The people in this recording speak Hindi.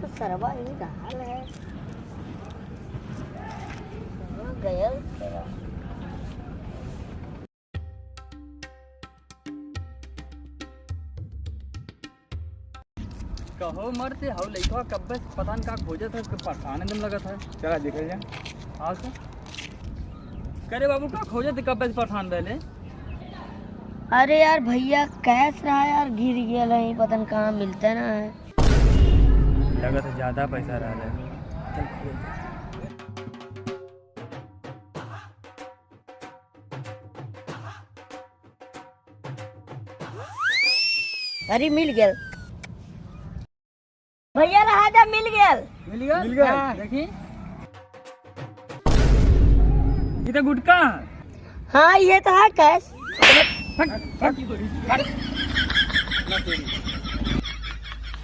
तो सरवा ही डाल है गया कहो मरते हाउ लइका कब बस पता न का खोजे था परेशान एकदम लगा था। चला देखल जाए। हाँ सर करे बाबू का खोजे थे कब बस परेशान पहले। अरे यार भैया कैस रहा है यार गिर गया है पता न कहाँ मिलता ना है। लगा था ज्यादा पैसा रहा है। चल खोल। अरे मिल गया भैया रहा था मिल गया मिल गया हाँ। देखी ये तो गुटका हाँ ये तो है कैस फट फट फट ना तेरी